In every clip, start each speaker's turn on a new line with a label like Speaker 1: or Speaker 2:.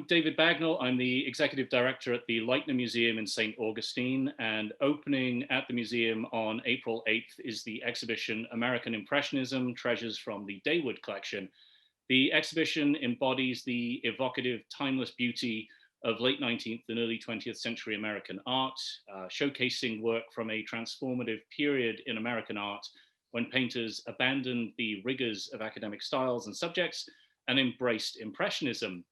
Speaker 1: David Bagnall. I'm the executive director at the Lightner Museum in St. Augustine, and opening at the museum on April 8th is the exhibition American Impressionism, Treasures from the Daywood Collection. The exhibition embodies the evocative, timeless beauty of late 19th and early 20th century American art, showcasing work from a transformative period in American art when painters abandoned the rigors of academic styles and subjects and embraced Impressionism.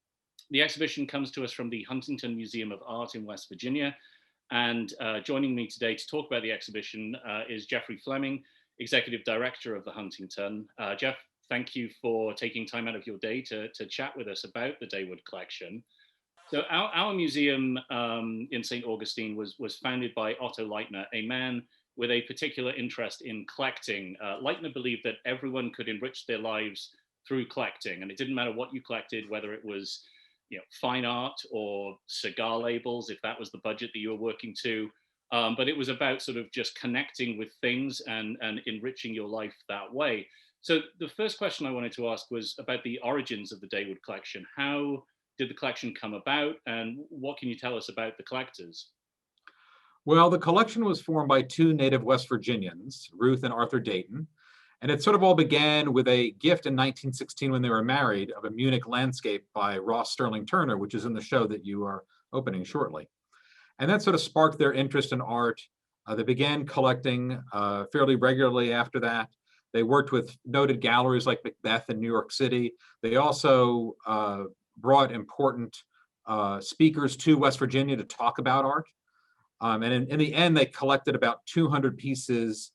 Speaker 1: The exhibition comes to us from the Huntington Museum of Art in West Virginia. And joining me today to talk about the exhibition is Geoffrey Fleming, Executive Director of the Huntington. Jeff, thank you for taking time out of your day to chat with us about the Daywood Collection. So our museum in St. Augustine was founded by Otto Lightner, a man with a particular interest in collecting. Lightner believed that everyone could enrich their lives through collecting, and it didn't matter what you collected, whether it was fine art or cigar labels, if that was the budget that you were working to. But it was about sort of just connecting with things and enriching your life that way. So the first question I wanted to ask was about the origins of the Daywood Collection. How did the collection come about, and what can you tell us about the collectors?
Speaker 2: Well, the collection was formed by two native West Virginians, Ruth and Arthur Dayton. And it sort of all began with a gift in 1916 when they were married of a Munich landscape by Ross Sterling Turner, which is in the show that you are opening shortly. And that sort of sparked their interest in art. They began collecting fairly regularly after that. They worked with noted galleries like Macbeth in New York City. They also brought important speakers to West Virginia to talk about art. And in the end, they collected about 200 pieces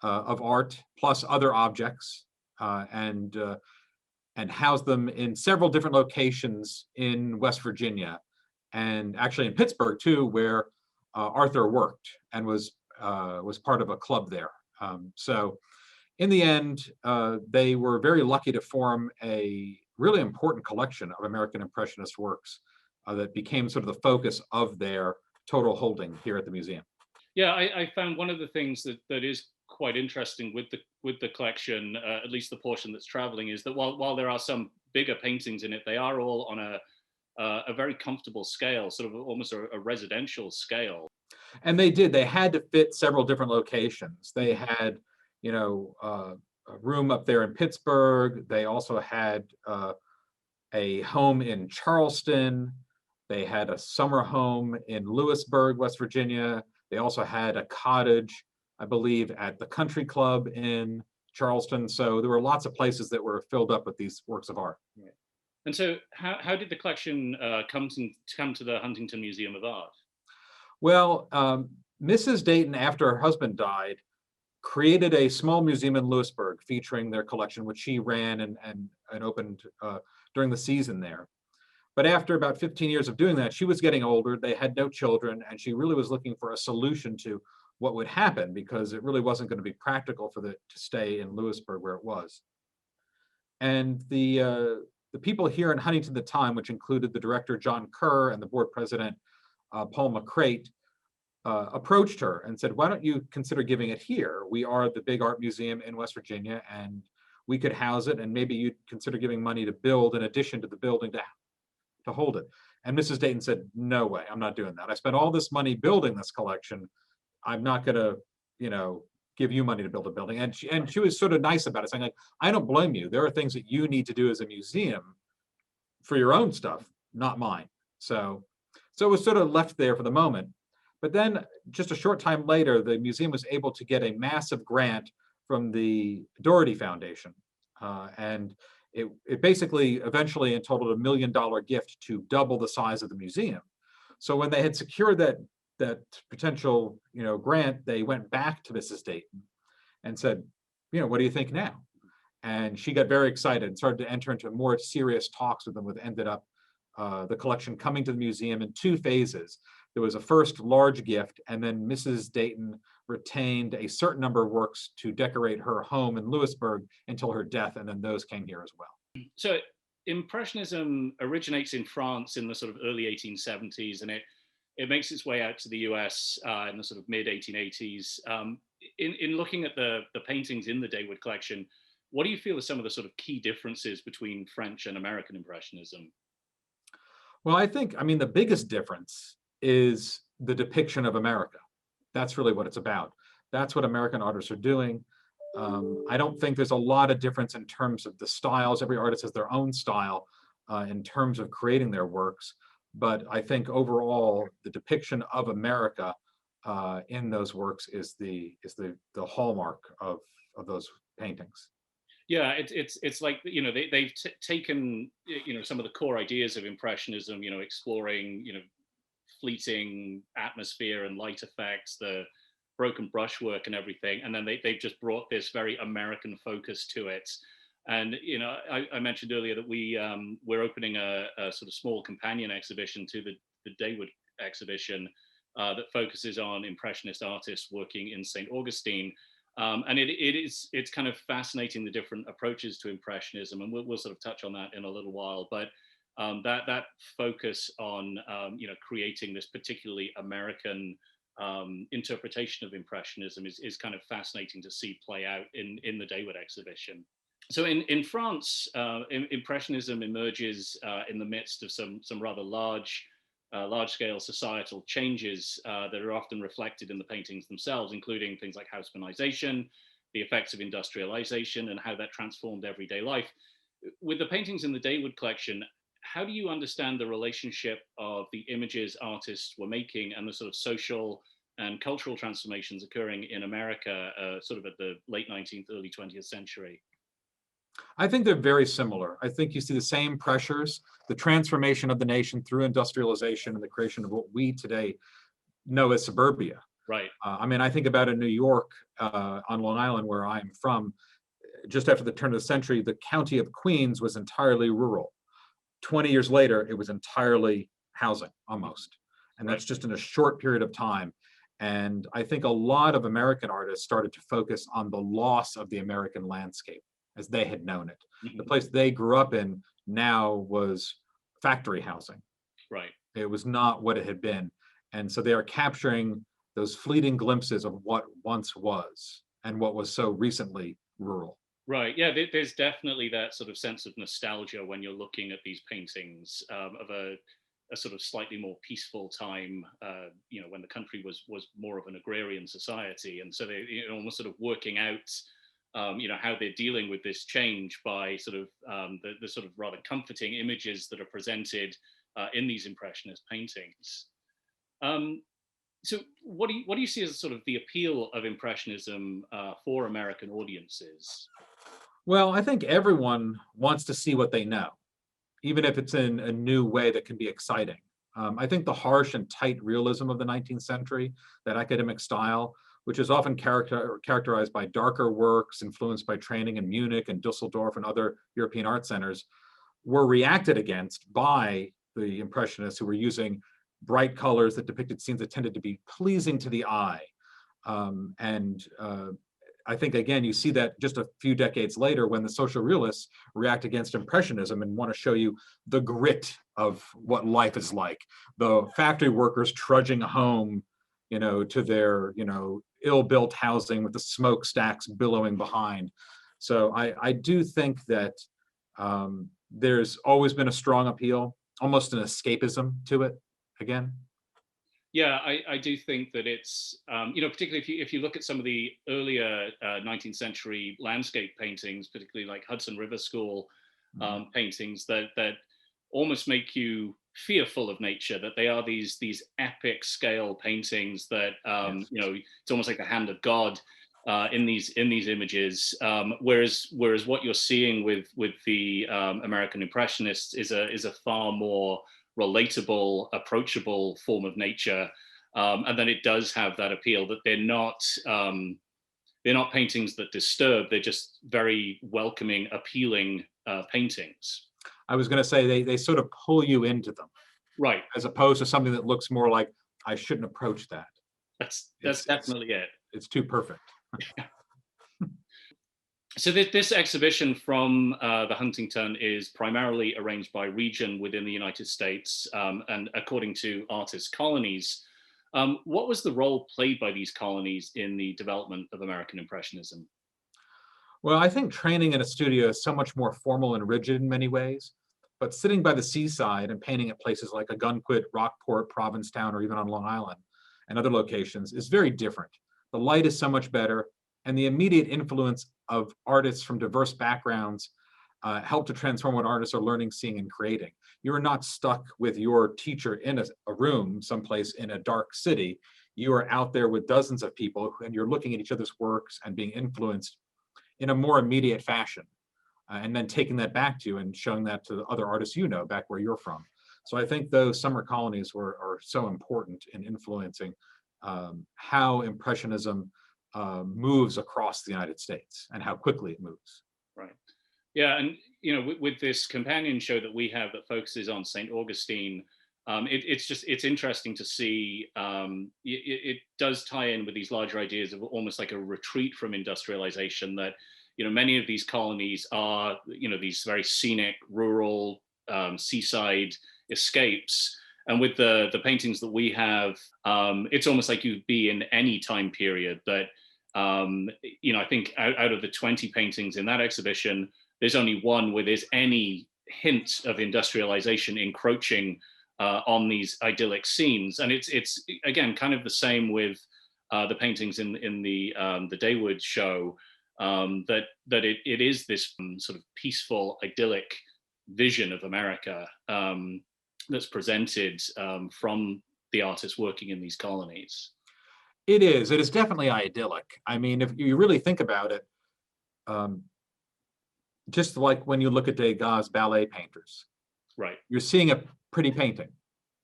Speaker 2: of art plus other objects and housed them in several different locations in West Virginia, and actually in Pittsburgh too, where Arthur worked and was part of a club there. So in the end, they were very lucky to form a really important collection of American Impressionist works that became sort of the focus of their total holding here at the museum.
Speaker 1: Yeah, I found one of the things that is quite interesting with the collection, at least the portion that's traveling, is that while there are some bigger paintings in it, they are all on a very comfortable scale, sort of almost a residential scale.
Speaker 2: And they had to fit several different locations. They had, a room up there in Pittsburgh. They also had a home in Charleston. They had a summer home in Lewisburg, West Virginia. They also had a cottage, I believe, at the Country Club in Charleston. So there were lots of places that were filled up with these works of art.
Speaker 1: Right. And so how did the collection come to the Huntington Museum of Art? Well,
Speaker 2: Mrs. Dayton, after her husband died, created a small museum in Lewisburg featuring their collection, which she ran and opened during the season there. But after about 15 years of doing that, she was getting older, they had no children, and she really was looking for a solution to what would happen, because it really wasn't going to be practical for to stay in Lewisburg where it was. And the people here in Huntington at the time, which included the director John Kerr and the board president Paul McCrate, approached her and said, why don't you consider giving it here? We are the big art museum in West Virginia, and we could house it, and maybe you'd consider giving money to build in addition to the building to hold it. And Mrs. Dayton said, no way, I'm not doing that. I spent all this money building this collection. I'm not gonna, give you money to build a building. And she was sort of nice about it, saying, like, I don't blame you. There are things that you need to do as a museum for your own stuff, not mine. So it was sort of left there for the moment. But then just a short time later, the museum was able to get a massive grant from the Doherty Foundation. And it basically eventually entitled $1 million gift to double the size of the museum. So when they had secured that potential grant, they went back to Mrs. Dayton and said, what do you think now? And she got very excited and started to enter into more serious talks with them, which ended up the collection coming to the museum in two phases. There was a first large gift, and then Mrs. Dayton retained a certain number of works to decorate her home in Lewisburg until her death, and then those came here as well.
Speaker 1: So Impressionism originates in France in the sort of early 1870s, and it makes its way out to the US in the sort of mid 1880s. In looking at the paintings in the Daywood collection, what do you feel are some of the sort of key differences between French and American Impressionism?
Speaker 2: Well, I mean, the biggest difference is the depiction of America. That's really what it's about. That's what American artists are doing. I don't think there's a lot of difference in terms of the styles. Every artist has their own style in terms of creating their works. But I think overall, the depiction of America in those works is the hallmark of those paintings.
Speaker 1: Yeah, it's like, you know, they've taken, you know, some of the core ideas of Impressionism, you know, exploring, you know, fleeting atmosphere and light effects, the broken brushwork and everything, and then they've just brought this very American focus to it. And you know, I mentioned earlier that we're opening a sort of small companion exhibition to the Daywood exhibition that focuses on Impressionist artists working in St. Augustine. And it's kind of fascinating, the different approaches to Impressionism, and we'll sort of touch on that in a little while. But that focus on you know, creating this particularly American interpretation of Impressionism is kind of fascinating to see play out in the Daywood exhibition. So in France, Impressionism emerges in the midst of some rather large-scale societal changes that are often reflected in the paintings themselves, including things like housemanization, the effects of industrialization, and how that transformed everyday life. With the paintings in the Daywood collection, how do you understand the relationship of the images artists were making and the sort of social and cultural transformations occurring in America, sort of at the late 19th, early 20th century?
Speaker 2: I think they're very similar. I think you see the same pressures, the transformation of the nation through industrialization and the creation of what we today know as suburbia.
Speaker 1: Right.
Speaker 2: I mean, I think about in New York, on Long Island, where I'm from, just after the turn of the century, the county of Queens was entirely rural. 20 years later, it was entirely housing, almost. And that's just in a short period of time. And I think a lot of American artists started to focus on the loss of the American landscape as they had known it. The place they grew up in now was factory housing.
Speaker 1: Right.
Speaker 2: It was not what it had been. And so they are capturing those fleeting glimpses of what once was and what was so recently rural.
Speaker 1: Right. Yeah, there's definitely that sort of sense of nostalgia when you're looking at these paintings of a sort of slightly more peaceful time, you know, when the country was more of an agrarian society, and so they, you know, almost sort of working out, you know, how they're dealing with this change by sort of the sort of rather comforting images that are presented in these Impressionist paintings. So, what do you see as sort of the appeal of Impressionism for American audiences?
Speaker 2: Well, I think everyone wants to see what they know, even if it's in a new way that can be exciting. I think the harsh and tight realism of the 19th century, that academic style, which is often characterized by darker works influenced by training in Munich and Dusseldorf and other European art centers, were reacted against by the Impressionists, who were using bright colors that depicted scenes that tended to be pleasing to the eye. I think, again, you see that just a few decades later when the social realists react against Impressionism and want to show you the grit of what life is like. The factory workers trudging home, you know, to their, you know, ill-built housing with the smokestacks billowing behind. So I do think that there's always been a strong appeal, almost an escapism to it again.
Speaker 1: Yeah, I do think that it's, you know, particularly if you look at some of the earlier 19th century landscape paintings, particularly like Hudson River School paintings, that almost make you fearful of nature, that they are these epic scale paintings that, you know, it's almost like the hand of God in these images. Whereas what you're seeing with the American Impressionists is a far more relatable, approachable form of nature, and then it does have that appeal that they're not paintings that disturb. They're just very welcoming, appealing paintings.
Speaker 2: I was going to say they sort of pull you into them,
Speaker 1: right?
Speaker 2: As opposed to something that looks more like I shouldn't approach that.
Speaker 1: That's definitely it.
Speaker 2: It's too perfect.
Speaker 1: So this exhibition from the Huntington is primarily arranged by region within the United States, and according to artist colonies. What was the role played by these colonies in the development of American Impressionism?
Speaker 2: Well, I think training in a studio is so much more formal and rigid in many ways, but sitting by the seaside and painting at places like Agunquit, Rockport, Provincetown, or even on Long Island and other locations is very different. The light is so much better, and the immediate influence of artists from diverse backgrounds help to transform what artists are learning, seeing, and creating. You're not stuck with your teacher in a room someplace in a dark city. You are out there with dozens of people, and you're looking at each other's works and being influenced in a more immediate fashion, and then taking that back to you and showing that to the other artists you know back where you're from. So I think those summer colonies are so important in influencing how Impressionism moves across the United States and how quickly it moves.
Speaker 1: Right. Yeah, and with this companion show that we have that focuses on St. Augustine, it's interesting to see. It does tie in with these larger ideas of almost like a retreat from industrialization. That many of these colonies are these very scenic, rural, seaside escapes. And with the paintings that we have, it's almost like you'd be in any time period. That I think out of the 20 paintings in that exhibition, there's only one where there's any hint of industrialization encroaching on these idyllic scenes. And it's again kind of the same with the paintings in the Daywood show, that it is this sort of peaceful, idyllic vision of America that's presented from the artists working in these colonies.
Speaker 2: It is definitely idyllic. I mean, if you really think about it, just like when you look at Degas' ballet painters,
Speaker 1: right?
Speaker 2: You're seeing a pretty painting,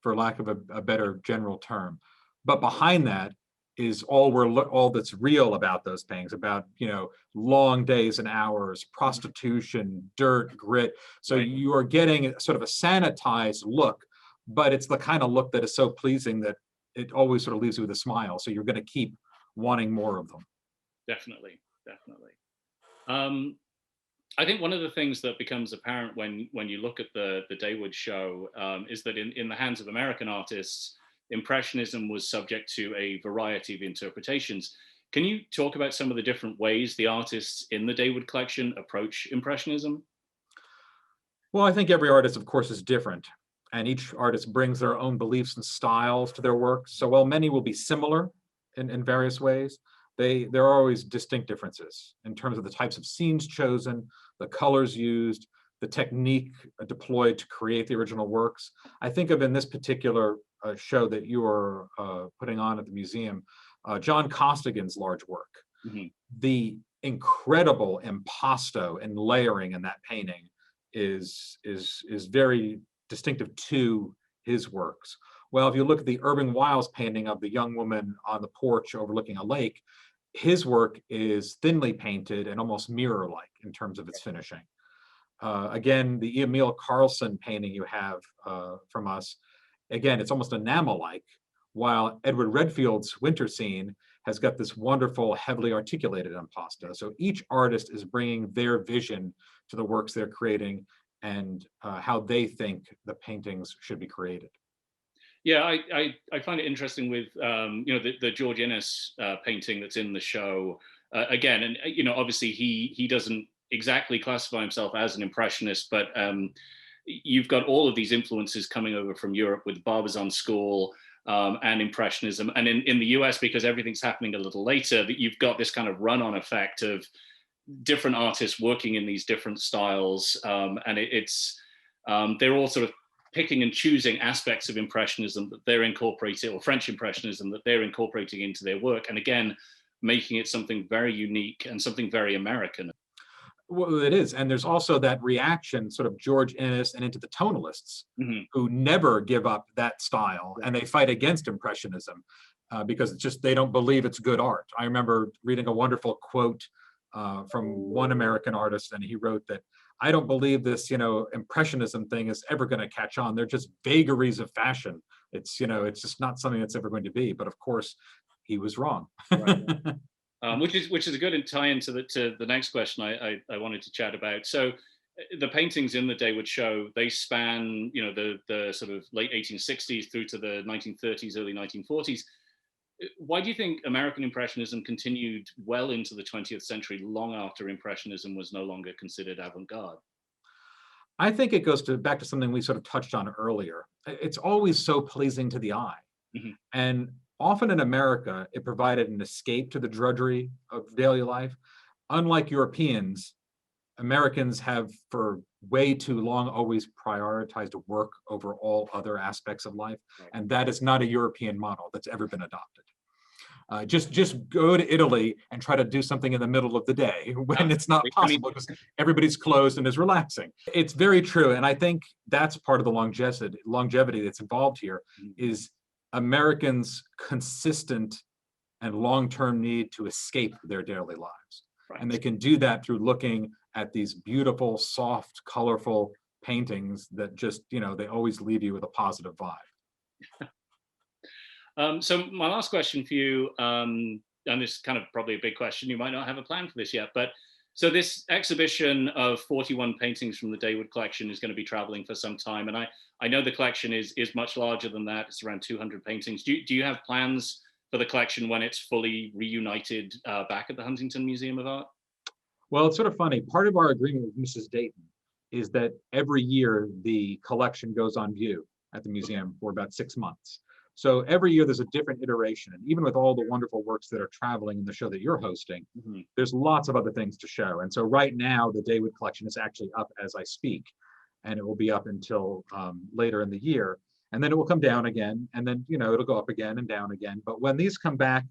Speaker 2: for lack of a better general term. But behind that is all that's real about those paintings, about long days and hours, prostitution, dirt, grit. So
Speaker 1: right.
Speaker 2: You are getting sort of a sanitized look, but it's the kind of look that is so pleasing that it always sort of leaves you with a smile. So you're going to keep wanting more of them.
Speaker 1: Definitely. I think one of the things that becomes apparent when you look at the Daywood show is that in the hands of American artists, Impressionism was subject to a variety of interpretations. Can you talk about some of the different ways the artists in the Daywood collection approach Impressionism?
Speaker 2: Well, I think every artist, of course, is different, and each artist brings their own beliefs and styles to their work. So while many will be similar in various ways, there are always distinct differences in terms of the types of scenes chosen, the colors used, the technique deployed to create the original works. I think of in this particular show that you are putting on at the museum, John Costigan's large work.
Speaker 1: Mm-hmm.
Speaker 2: The incredible impasto and layering in that painting is very distinctive to his works. Well, if you look at the Irving Wiles painting of the young woman on the porch overlooking a lake, his work is thinly painted and almost mirror-like in terms of its finishing. Again, the Emil Carlson painting you have from us, again, it's almost enamel-like, while Edward Redfield's winter scene has got this wonderful, heavily articulated impasto. So each artist is bringing their vision to the works they're creating and how they think the paintings should be created.
Speaker 1: Yeah, I find it interesting with the George Inness painting that's in the show again, and obviously he doesn't exactly classify himself as an impressionist, but you've got all of these influences coming over from Europe with Barbizon School and Impressionism, and in the US, because everything's happening a little later, that you've got this kind of run-on effect of different artists working in these different styles, and they're all sort of picking and choosing aspects of Impressionism that they're incorporating, or French Impressionism that they're incorporating into their work, and again, making it something very unique and something very American.
Speaker 2: Well, it is, and there's also that reaction, sort of George Inness and into the tonalists,
Speaker 1: Mm-hmm.
Speaker 2: who never give up that style, and they fight against Impressionism because it's just they don't believe it's good art. I remember reading a wonderful quote from one American artist, and he wrote that, "I don't believe this, Impressionism thing is ever going to catch on. They're just vagaries of fashion. It's just not something that's ever going to be." But of course, he was wrong.
Speaker 1: Right. Which is a good tie into the next question I wanted to chat about. So the paintings in the Daywood show, they span the sort of late 1860s through to the 1930s, early 1940s. Why do you think American Impressionism continued well into the 20th century, long after Impressionism was no longer considered avant-garde?
Speaker 2: I think it goes back to something we sort of touched on earlier. It's always so pleasing to the eye.
Speaker 1: Mhm.
Speaker 2: And often in America, it provided an escape to the drudgery of daily life. Unlike Europeans, Americans have for way too long always prioritized work over all other aspects of life.
Speaker 1: Right.
Speaker 2: And that is not a European model that's ever been adopted. Just go to Italy and try to do something in the middle of the day when it's not possible because everybody's closed and is relaxing. It's very true. And I think that's part of the longevity that's involved here is Americans' consistent and long-term need to escape their daily lives.
Speaker 1: Right.
Speaker 2: And they can do that through looking at these beautiful, soft, colorful paintings that just, they always leave you with a positive vibe.
Speaker 1: So my last question for you, and this is kind of probably a big question, you might not have a plan for this yet, but so this exhibition of 41 paintings from the Daywood Collection is going to be traveling for some time. And I know the collection is much larger than that. It's around 200 paintings. Do you have plans for the collection when it's fully reunited back at the Huntington Museum of Art?
Speaker 2: Well, it's sort of funny. Part of our agreement with Mrs. Dayton is that every year the collection goes on view at the museum for about 6 months. So every year there's a different iteration. And even with all the wonderful works that are traveling in the show that you're hosting, there's lots of other things to show. And so right now, the Daywood Collection is actually up as I speak, and it will be up until later in the year. And then it will come down again, and then, it'll go up again and down again. But when these come back,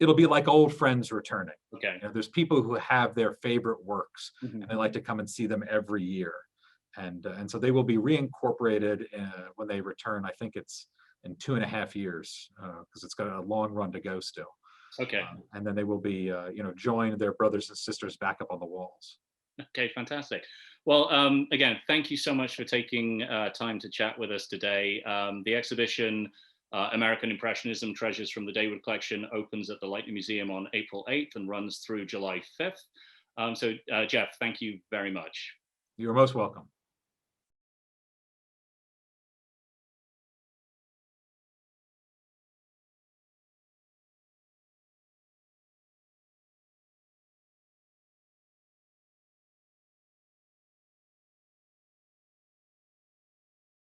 Speaker 2: it'll be like old friends returning.
Speaker 1: Okay.
Speaker 2: There's people who have their favorite works, and
Speaker 1: Mhm.
Speaker 2: they like to come and see them every year. And so they will be reincorporated when they return. I think it's in 2.5 years, because it's got a long run to go still.
Speaker 1: Okay.
Speaker 2: And then they will be, join their brothers and sisters back up on the walls.
Speaker 1: Okay, fantastic. Well, again, thank you so much for taking time to chat with us today. The exhibition, American Impressionism, Treasures from the Daywood Collection, opens at the Lightner Museum on April 8th and runs through July 5th. So, Jeff, thank you very much.
Speaker 2: You're most welcome.